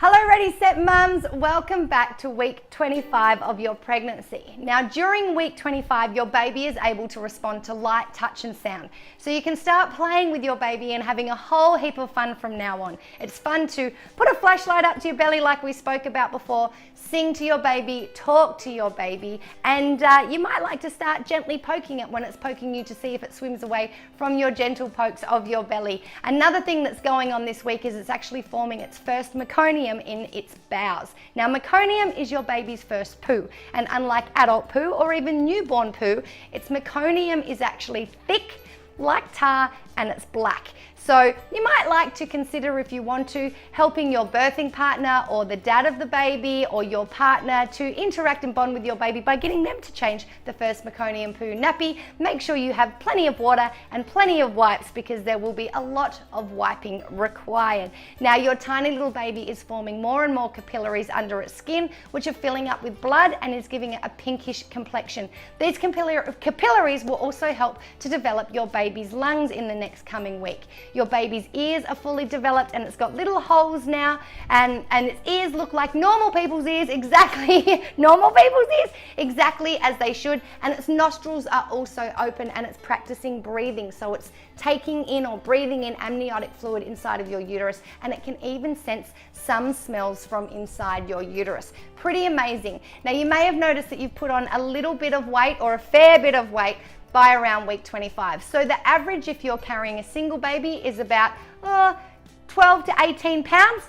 Hello Ready Set Mums, welcome back to week 25 of your pregnancy. Now during week 25 your baby is able to respond to light, touch and sound. So you can start playing with your baby and having a whole heap of fun from now on. It's fun to put a flashlight up to your belly like we spoke about before, sing to your baby, talk to your baby, and you might like to start gently poking it when it's poking you to see if it swims away from your gentle pokes of your belly. Another thing that's going on this week is it's actually forming its first meconium in its bowels. Now meconium is your baby's first poo, and unlike adult poo or even newborn poo, its meconium is actually thick like tar and it's black. So you might like to consider, if you want to, helping your birthing partner or the dad of the baby or your partner to interact and bond with your baby by getting them to change the first meconium poo nappy. Make sure you have plenty of water and plenty of wipes because there will be a lot of wiping required. Now your tiny little baby is forming more and more capillaries under its skin, which are filling up with blood and is giving it a pinkish complexion. These capillaries will also help to develop your baby's lungs in the next coming week. Your baby's ears are fully developed and it's got little holes now, and its ears look like normal people's ears, exactly, normal people's ears, exactly as they should, and its nostrils are also open and it's practicing breathing. So it's taking in or breathing in amniotic fluid inside of your uterus, and it can even sense some smells from inside your uterus. Pretty amazing. Now you may have noticed that you've put on a little bit of weight or a fair bit of weight by around week 25. So the average, if you're carrying a single baby, is about 12 to 18 pounds.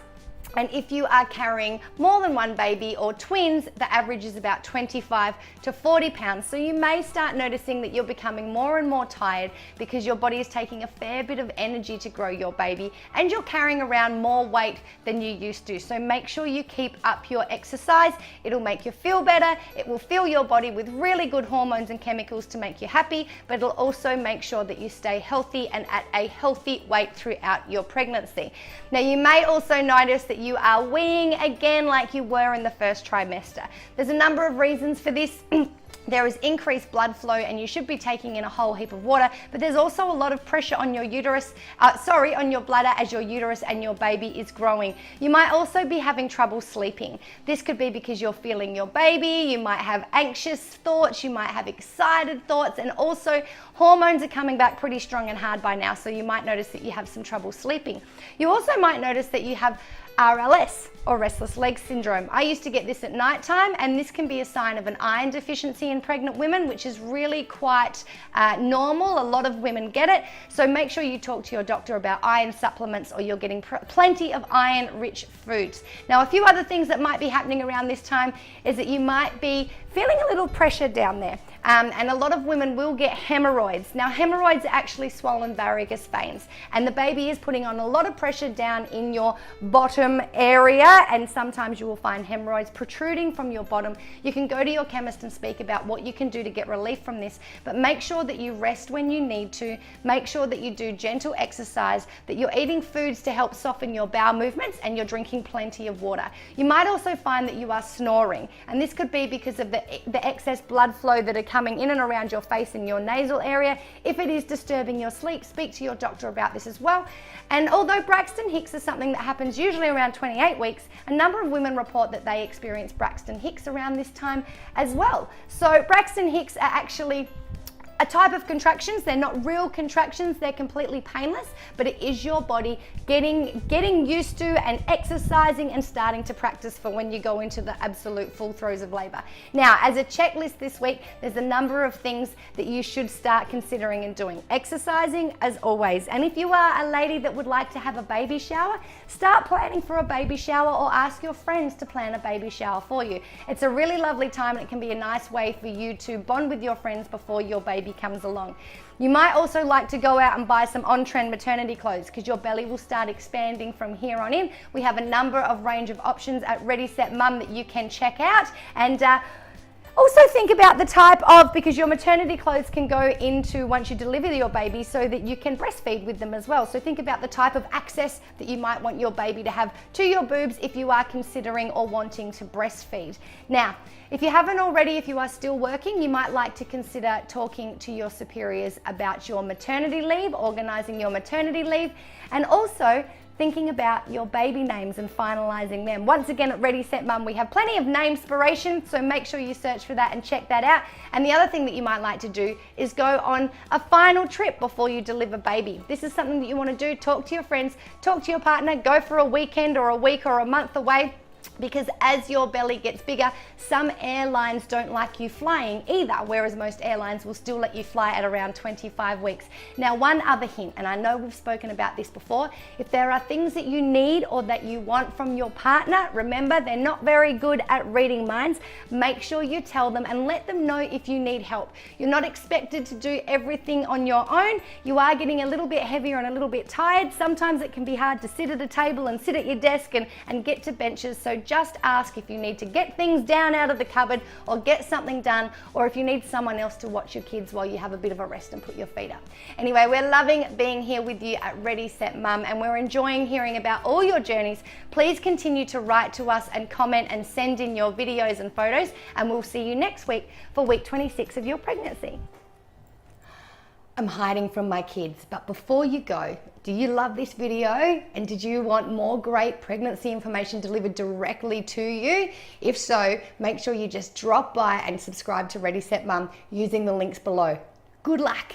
And if you are carrying more than one baby or twins, the average is about 25 to 40 pounds. So you may start noticing that you're becoming more and more tired because your body is taking a fair bit of energy to grow your baby and you're carrying around more weight than you used to. So make sure you keep up your exercise. It'll make you feel better. It will fill your body with really good hormones and chemicals to make you happy, but it'll also make sure that you stay healthy and at a healthy weight throughout your pregnancy. Now you may also notice that you are weeing again like you were in the first trimester. There's a number of reasons for this. There is increased blood flow and you should be taking in a whole heap of water, but there's also a lot of pressure on your uterus, on your bladder as your uterus and your baby is growing. You might also be having trouble sleeping. This could be because you're feeling your baby, you might have anxious thoughts, you might have excited thoughts, and also hormones are coming back pretty strong and hard by now, so you might notice that you have some trouble sleeping. You also might notice that you have RLS, or restless leg syndrome. I used to get this at night time, and this can be a sign of an iron deficiency in pregnant women, which is really quite normal. A lot of women get it, so make sure you talk to your doctor about iron supplements or you're getting plenty of iron-rich foods. Now, a few other things that might be happening around this time is that you might be feeling a little pressure down there, and a lot of women will get hemorrhoids. Now, hemorrhoids are actually swollen varicose veins, and the baby is putting on a lot of pressure down in your bottom area, and sometimes you will find hemorrhoids protruding from your bottom. You can go to your chemist and speak about what you can do to get relief from this, but make sure that you rest when you need to, make sure that you do gentle exercise, that you're eating foods to help soften your bowel movements, and you're drinking plenty of water. You might also find that you are snoring, and this could be because of the excess blood flow that are coming in and around your face and your nasal area. If it is disturbing your sleep, speak to your doctor about this as well. And although Braxton Hicks is something that happens usually around 28 weeks, a number of women report that they experience Braxton Hicks around this time as well. So Braxton Hicks are actually a type of contractions. They're not real contractions, they're completely painless, but it is your body getting used to and exercising and starting to practice for when you go into the absolute full throes of labor. Now, as a checklist this week, there's a number of things that you should start considering and doing. Exercising, as always, and if you are a lady that would like to have a baby shower, start planning for a baby shower or ask your friends to plan a baby shower for you. It's a really lovely time and it can be a nice way for you to bond with your friends before your baby comes along. You might also like to go out and buy some on-trend maternity clothes because your belly will start expanding from here on in. We have a number of range of options at Ready Set Mum that you can check out, and also think about the type of, because your maternity clothes can go into once you deliver your baby so that you can breastfeed with them as well. So think about the type of access that you might want your baby to have to your boobs if you are considering or wanting to breastfeed. Now, if you haven't already, if you are still working, you might like to consider talking to your superiors about your maternity leave, organising your maternity leave, and also thinking about your baby names and finalizing them. Once again, at Ready Set Mum, we have plenty of name-spiration, so make sure you search for that and check that out. And the other thing that you might like to do is go on a final trip before you deliver baby. This is something that you want to do. Talk to your friends, talk to your partner, go for a weekend or a week or a month away. Because as your belly gets bigger, some airlines don't like you flying either, whereas most airlines will still let you fly at around 25 weeks. Now, one other hint, and I know we've spoken about this before, if there are things that you need or that you want from your partner, remember they're not very good at reading minds, make sure you tell them and let them know if you need help. You're not expected to do everything on your own. You are getting a little bit heavier and a little bit tired. Sometimes it can be hard to sit at a table and sit at your desk and get to benches, so just ask if you need to get things down out of the cupboard or get something done, or if you need someone else to watch your kids while you have a bit of a rest and put your feet up. Anyway, we're loving being here with you at Ready Set Mum, and we're enjoying hearing about all your journeys. Please continue to write to us and comment and send in your videos and photos, and we'll see you next week for week 26 of your pregnancy. I'm hiding from my kids, but before you go, do you love this video? And did you want more great pregnancy information delivered directly to you? If so, make sure you just drop by and subscribe to Ready Set Mum using the links below. Good luck.